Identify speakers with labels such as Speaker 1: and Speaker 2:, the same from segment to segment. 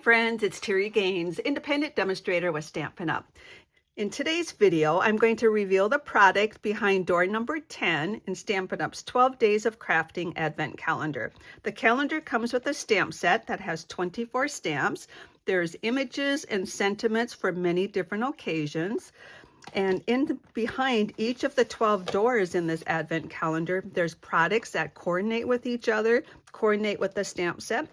Speaker 1: friends, it's Terri Gaines, independent demonstrator with Stampin' Up. In today's video, I'm going to reveal the product behind door number 10 in Stampin' Up's 12 Days of Crafting Advent Calendar. The calendar comes with a stamp set that has 24 stamps. There's images and sentiments for many different occasions. And behind each of the 12 doors in this Advent calendar, there's products that coordinate with each other, coordinate with the stamp set,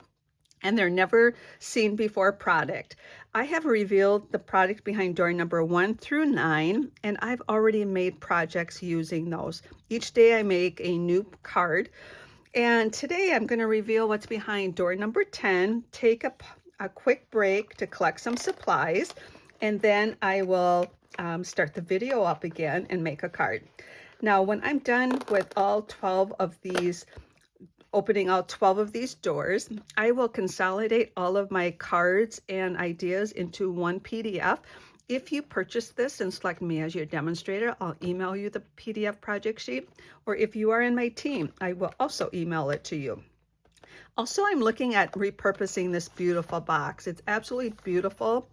Speaker 1: and they're never seen before product. I have revealed the product behind door number 1 through 9, and I've already made projects using those. Each day I make a new card, and today I'm going to reveal what's behind door number 10, take a quick break to collect some supplies, and then I will start the video up again and make a card. Now, when I'm done with all 12 of these, opening out 12 of these doors, I will consolidate all of my cards and ideas into one PDF. If you purchase this and select me as your demonstrator, I'll email you the PDF project sheet, or if you are in my team, I will also email it to you. Also, I'm looking at repurposing this beautiful box. It's absolutely beautiful,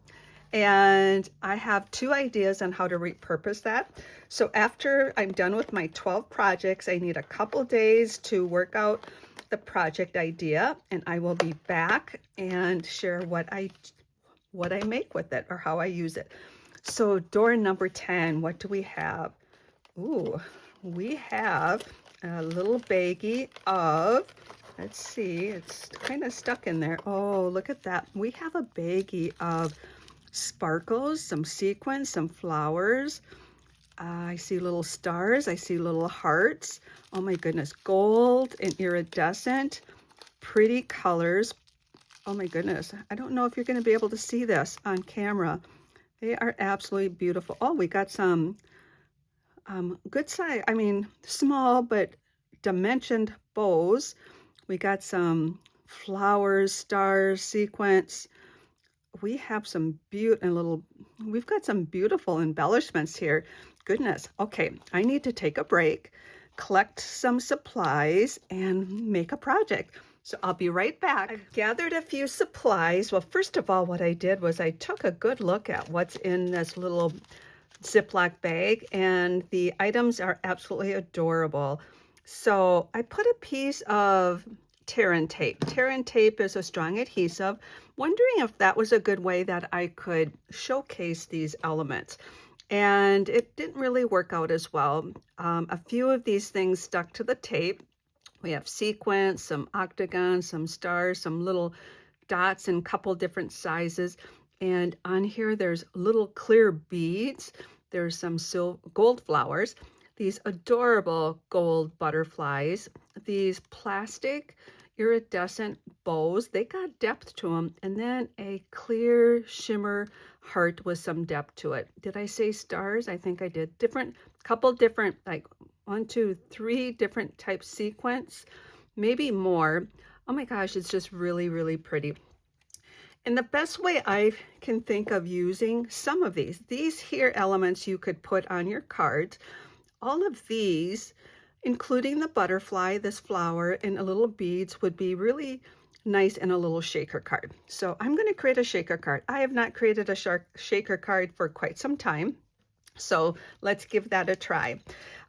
Speaker 1: and I have 2 ideas on how to repurpose that. So after I'm done with my 12 projects, I need a couple days to work out the project idea, and I will be back and share what I make with it or how I use it. So door number 10, what do we have? Ooh, we have a little baggie of, let's see, it's kind of stuck in there. Oh, look at that. We have a baggie of sparkles, some sequins, some flowers. I see little stars, I see little hearts. Oh my goodness, gold and iridescent, pretty colors. Oh my goodness, I don't know if you're going to be able to see this on camera. They are absolutely beautiful. Oh, we got some good size, I mean, small but dimensioned bows. We got some flowers, stars, sequins. We have some we've got some beautiful embellishments here. Goodness. Okay, I need to take a break, collect some supplies, and make a project. So I'll be right back. I've gathered a few supplies. Well, first of all, what I did was I took a good look at what's in this little Ziploc bag, and the items are absolutely adorable. So I put a piece of Terri tape. Terri tape is a strong adhesive. Wondering if that was a good way that I could showcase these elements. And it didn't really work out as well. A few of these things stuck to the tape. We have sequins, some octagons, some stars, some little dots in a couple different sizes. And on here, there's little clear beads. There's some gold flowers, these adorable gold butterflies, these plastic iridescent bows. They got depth to them, and then a clear shimmer heart with some depth to it. Did I say stars? I think I did. Couple different, like 1, 2, 3 different type sequence, maybe more. Oh my gosh, it's just really, really pretty. And the best way I can think of using some of these here elements you could put on your cards. All of these, including the butterfly, this flower, and a little beads, would be really nice in a little shaker card. So I'm going to create a shaker card. I have not created a shaker card for quite some time, so let's give that a try.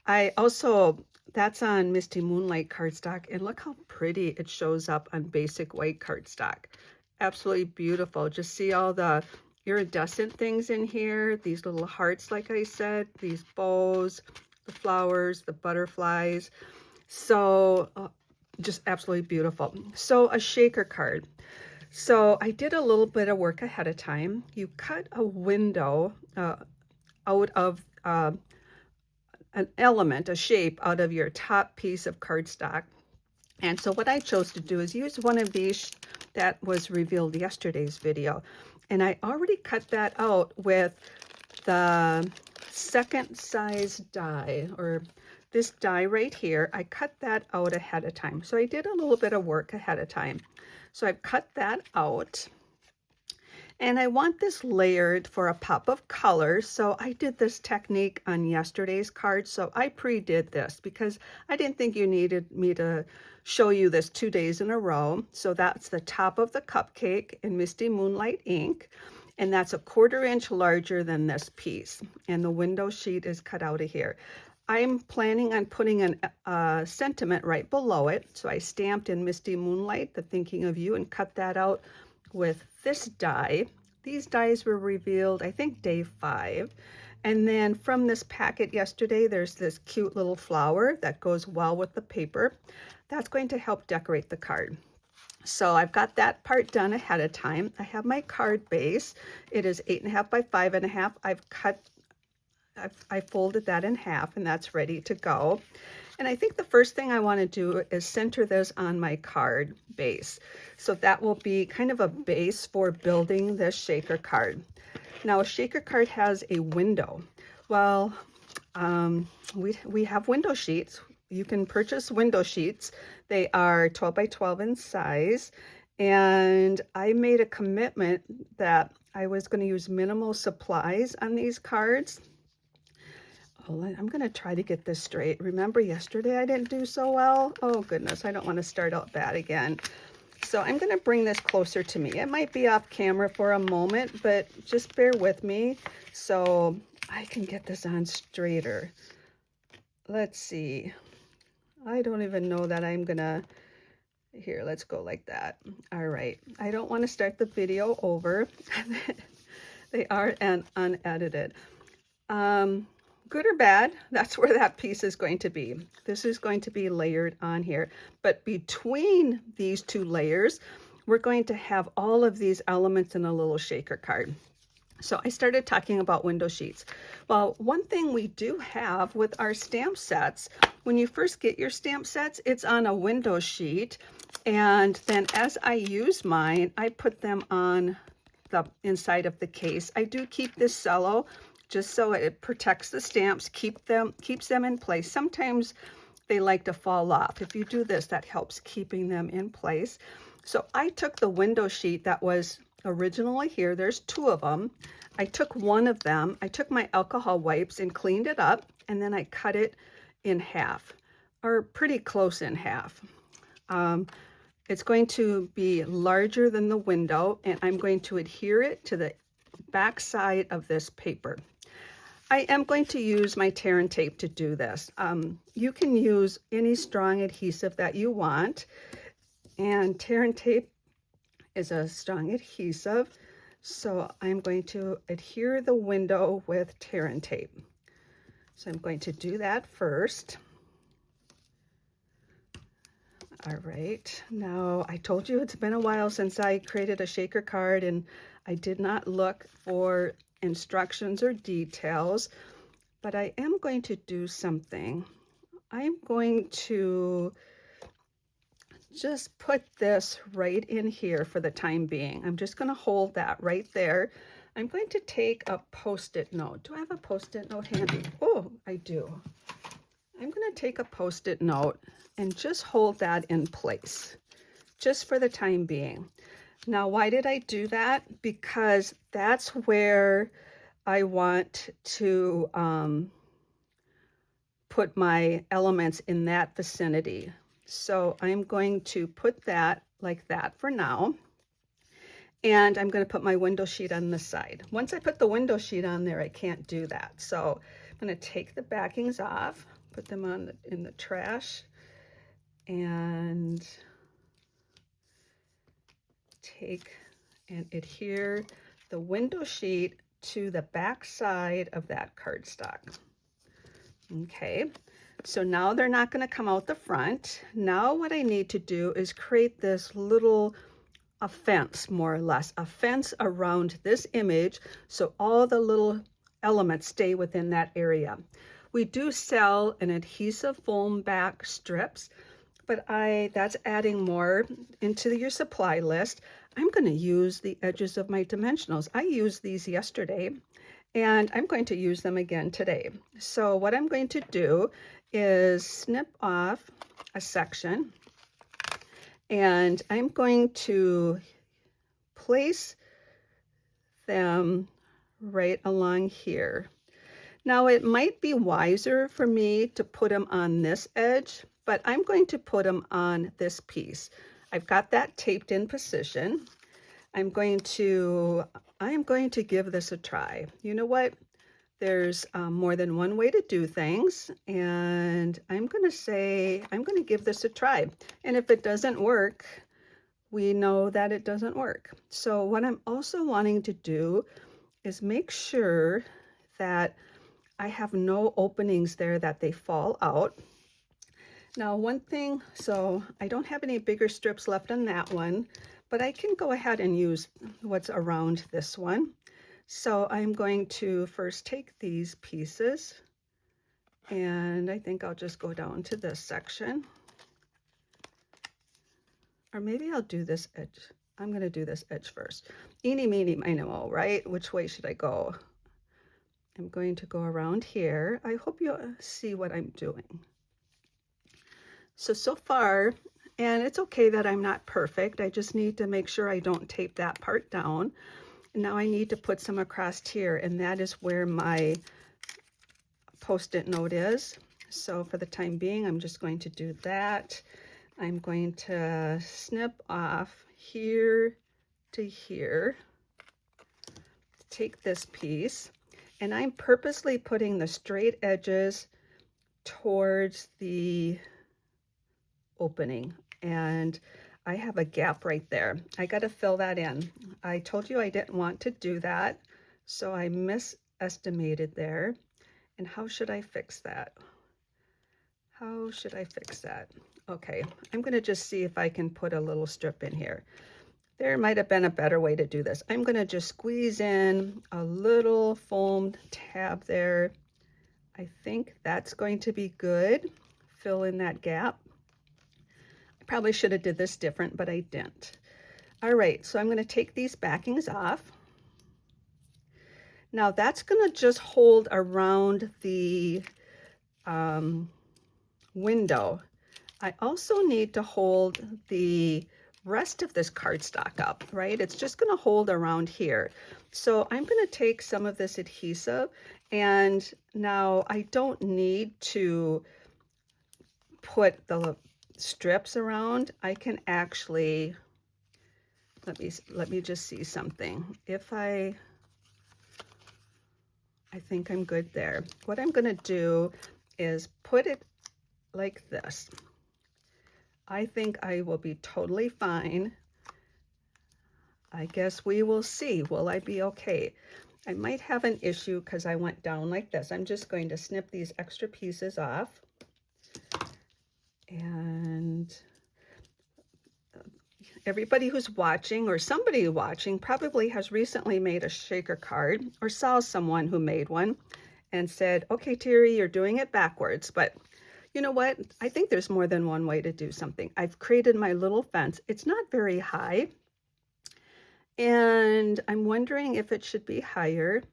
Speaker 1: That's on Misty Moonlight cardstock, and look how pretty it shows up on basic white cardstock. Absolutely beautiful. Just see all the iridescent things in here, these little hearts, like I said, these bows, the flowers, the butterflies. So just absolutely beautiful. So a shaker card. So I did a little bit of work ahead of time. You cut a window out of an element, a shape out of your top piece of cardstock. And so what I chose to do is use one of these that was revealed yesterday's video. And I already cut that out with the second size die, or this die right here. I cut that out ahead of time. So I did a little bit of work ahead of time. So I've cut that out. And I want this layered for a pop of color, so I did this technique on yesterday's card. So I pre-did this because I didn't think you needed me to show you this 2 days in a row. So that's the top of the cupcake in Misty Moonlight ink, and that's a 1/4 inch larger than this piece. And the window sheet is cut out of here. I'm planning on putting a sentiment right below it. So I stamped in Misty Moonlight, the thinking of you, and cut that out with this die. These dies were revealed, I think, day 5. And then from this packet yesterday, there's this cute little flower that goes well with the paper. That's going to help decorate the card. So I've got that part done ahead of time. I have my card base. It is 8.5 by 5.5. I folded that in half, and that's ready to go. And I think the first thing I want to do is center this on my card base. So that will be kind of a base for building this shaker card. Now, a shaker card has a window. Well, we have window sheets. You can purchase window sheets. They are 12 by 12 in size. And I made a commitment that I was going to use minimal supplies on these cards. I'm going to try to get this straight. Remember yesterday I didn't do so well? Oh goodness, I don't want to start out bad again. So I'm going to bring this closer to me. It might be off camera for a moment, but just bear with me so I can get this on straighter. Let's see. I don't even know that I'm going to... Here, let's go like that. All right. I don't want to start the video over. They are unedited. Good or bad, that's where that piece is going to be. This is going to be layered on here. But between these 2 layers, we're going to have all of these elements in a little shaker card. So I started talking about window sheets. Well, one thing we do have with our stamp sets, when you first get your stamp sets, it's on a window sheet. And then as I use mine, I put them on the inside of the case. I do keep this cello just so it protects the stamps, keeps them in place. Sometimes they like to fall off. If you do this, that helps keeping them in place. So I took the window sheet that was originally here. There's 2 of them. I took one of them. I took my alcohol wipes and cleaned it up, and then I cut it in half, or pretty close in half. It's going to be larger than the window, and I'm going to adhere it to the back side of this paper. I am going to use my tear and tape to do this. You can use any strong adhesive that you want, and tear and tape is a strong adhesive, so I'm going to adhere the window with tear and tape. So I'm going to do that first. All right, now I told you it's been a while since I created a shaker card, and I did not look for instructions or details, but I am going to do something. I'm going to just put this right in here for the time being. I'm just going to hold that right there. I'm going to take a Post-it note. Do I have a Post-it note handy? Oh, I do. I'm going to take a Post-it note and just hold that in place, just for the time being. Now, why did I do that? Because that's where I want to put my elements in that vicinity. So I'm going to put that like that for now. And I'm going to put my window sheet on the side. Once I put the window sheet on there, I can't do that. So I'm going to take the backings off, put them on in the trash, and take and adhere the window sheet to the back side of that cardstock. Okay, so now they're not going to come out the front. Now what I need to do is create this little a fence, more or less, a fence around this image so all the little elements stay within that area. We do sell an adhesive foam back strips, but that's adding more into your supply list. I'm going to use the edges of my dimensionals. I used these yesterday, and I'm going to use them again today. So what I'm going to do is snip off a section, and I'm going to place them right along here. Now it might be wiser for me to put them on this edge, but I'm going to put them on this piece. I've got that taped in position. I'm going to give this a try. You know what? There's more than one way to do things, and I'm going to give this a try. And if it doesn't work, we know that it doesn't work. So what I'm also wanting to do is make sure that I have no openings there, that they fall out. Now one thing, so I don't have any bigger strips left on that one, but I can go ahead and use what's around this one. So I'm going to first take these pieces, and I think I'll just go down to this section. Or maybe I'll do this edge. I'm going to do this edge first. Eeny, meeny, miny, moe, right? Which way should I go? I'm going to go around here. I hope you see what I'm doing. So far, and it's okay that I'm not perfect. I just need to make sure I don't tape that part down. Now I need to put some across here, and that is where my Post-it note is. So for the time being, I'm just going to do that. I'm going to snip off here to here, take this piece, and I'm purposely putting the straight edges towards the opening, and I have a gap right there. I got to fill that in. I told you I didn't want to do that, so I misestimated there. And how should I fix that? How should I fix that? Okay, I'm going to just see if I can put a little strip in here. There might have been a better way to do this. I'm going to just squeeze in a little foamed tab there. I think that's going to be good. Fill in that gap. Probably should have did this different, but I didn't. All right, so I'm going to take these backings off. Now that's going to just hold around the window. I also need to hold the rest of this cardstock up, right? It's just going to hold around here. So I'm going to take some of this adhesive, and now I don't need to put the strips around. I can actually, let me just see something. If I think I'm good there. What I'm going to do is put it like this. I think I will be totally fine. I guess we will see. Will I be okay? I might have an issue because I went down like this. I'm just going to snip these extra pieces off. And everybody who's watching, or somebody watching, probably has recently made a shaker card or saw someone who made one and said, okay, Terri, you're doing it backwards. But you know what? I think there's more than one way to do something. I've created my little fence. It's not very high, and I'm wondering if it should be higher.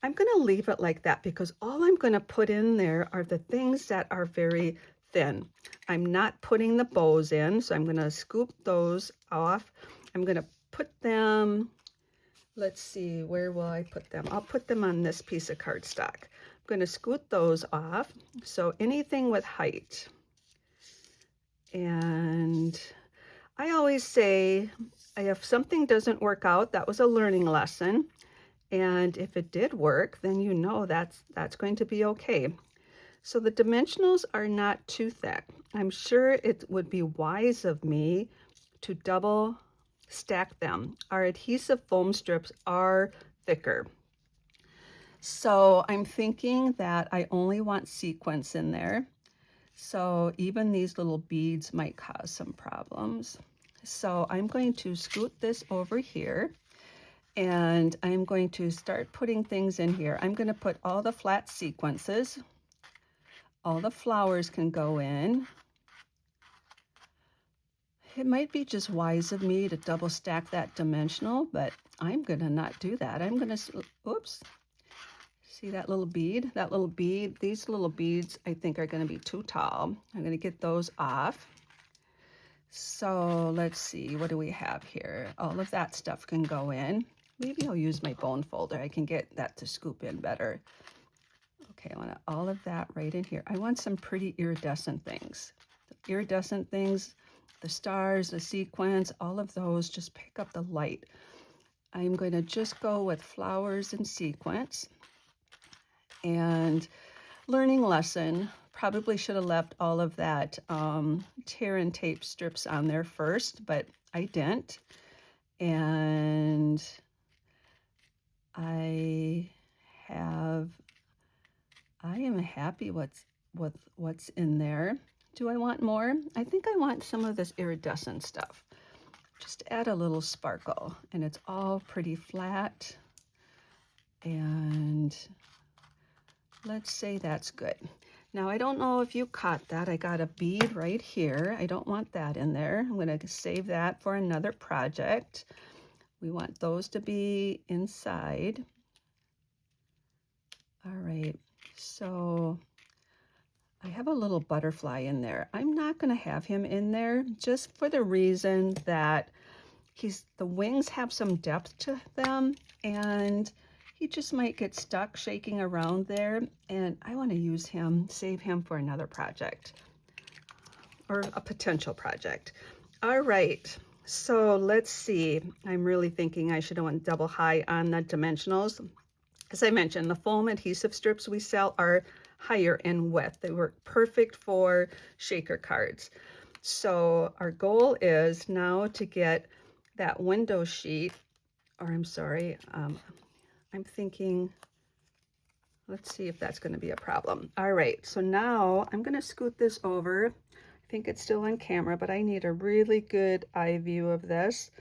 Speaker 1: I'm going to leave it like that because all I'm going to put in there are the things that are very thin. I'm not putting the bows in, so I'm going to scoop those off. I'm going to put them, let's see, where will I put them? I'll put them on this piece of cardstock. I'm going to scoot those off. So anything with height. And I always say, if something doesn't work out, that was a learning lesson. And if it did work, then you know that's going to be okay. So the dimensionals are not too thick. I'm sure it would be wise of me to double stack them. Our adhesive foam strips are thicker. So I'm thinking that I only want sequins in there. So even these little beads might cause some problems. So I'm going to scoot this over here, and I'm going to start putting things in here. I'm going to put all the flat sequences. All the flowers can go in. It might be just wise of me to double stack that dimensional, but I'm going to not do that. I'm going to, oops, see that little bead? That little bead, these little beads I think are going to be too tall. I'm going to get those off. So let's see, what do we have here? All of that stuff can go in. Maybe I'll use my bone folder. I can get that to scoop in better. Okay, I want all of that right in here. I want some pretty iridescent things. The iridescent things, the stars, the sequins, all of those just pick up the light. I'm going to just go with flowers and sequins. And learning lesson, probably should have left all of that tear and tape strips on there first, but I didn't. And I am happy with what's in there. Do I want more? I think I want some of this iridescent stuff. Just add a little sparkle, and it's all pretty flat. And let's say that's good. Now, I don't know if you caught that. I got a bead right here. I don't want that in there. I'm going to save that for another project. We want those to be inside. All right, so I have a little butterfly in there. I'm not going to have him in there just for the reason that the wings have some depth to them, and he just might get stuck shaking around there, and I want to use him, save him for another project or a potential project. All right, so let's see. I'm really thinking I should have went double high on the dimensionals. As I mentioned, the foam adhesive strips we sell are higher in width. They work perfect for shaker cards. So our goal is now to get that window sheet, or I'm sorry, I'm thinking, let's see if that's going to be a problem. All right, so now I'm going to scoot this over. I think it's still on camera, but I need a really good eye view of this.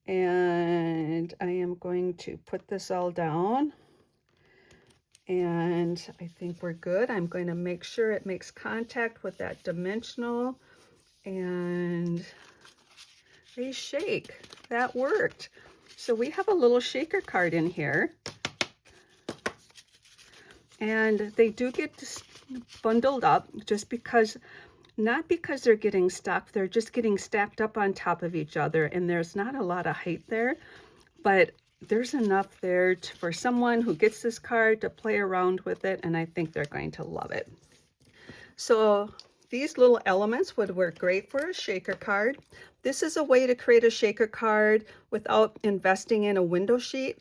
Speaker 1: And I am going to put this all down. And I think we're good. I'm going to make sure it makes contact with that dimensional, and they shake. That worked. So we have a little shaker card in here, and they do get bundled up just because, not because they're getting stuck, they're just getting stacked up on top of each other, and there's not a lot of height there, but there's enough there for someone who gets this card to play around with it, and I think they're going to love it. So these little elements would work great for a shaker card. This is a way to create a shaker card without investing in a window sheet,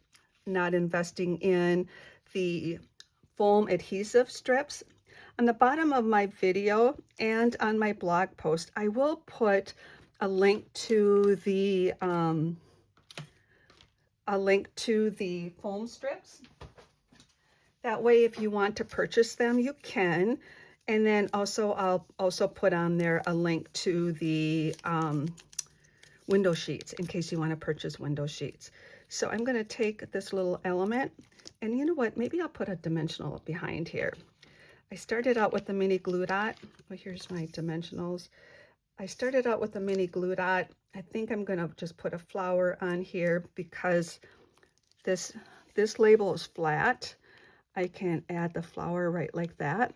Speaker 1: not investing in the foam adhesive strips. On the bottom of my video and on my blog post, I will put a link to the foam strips. That way, if you want to purchase them, you can. And then also, I'll also put on there a link to the window sheets in case you want to purchase window sheets. So I'm going to take this little element, and you know what? Maybe I'll put a dimensional behind here. I started out with the mini glue dot. Oh, here's my dimensionals. I started out with a mini glue dot. I think I'm going to just put a flower on here because this label is flat. I can add the flower right like that.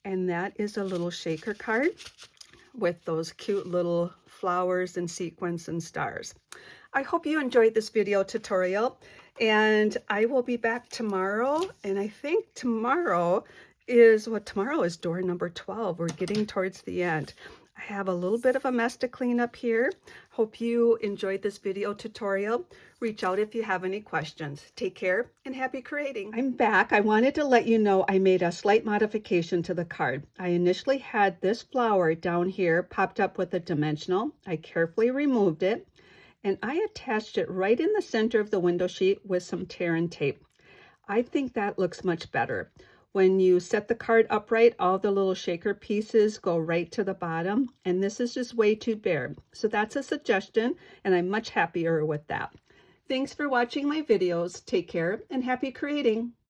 Speaker 1: And that is a little shaker card with those cute little flowers and sequins and stars. I hope you enjoyed this video tutorial, and I will be back tomorrow. And I think tomorrow is door number 12. We're getting towards the end. I have a little bit of a mess to clean up here. Hope you enjoyed this video tutorial. Reach out if you have any questions. Take care and happy creating. I'm back. I wanted to let you know I made a slight modification to the card. I initially had this flower down here popped up with a dimensional. I carefully removed it, and I attached it right in the center of the window sheet with some tear and tape. I think that looks much better. When you set the card upright, all the little shaker pieces go right to the bottom, and this is just way too bare. So that's a suggestion, and I'm much happier with that. Thanks for watching my videos. Take care and happy creating.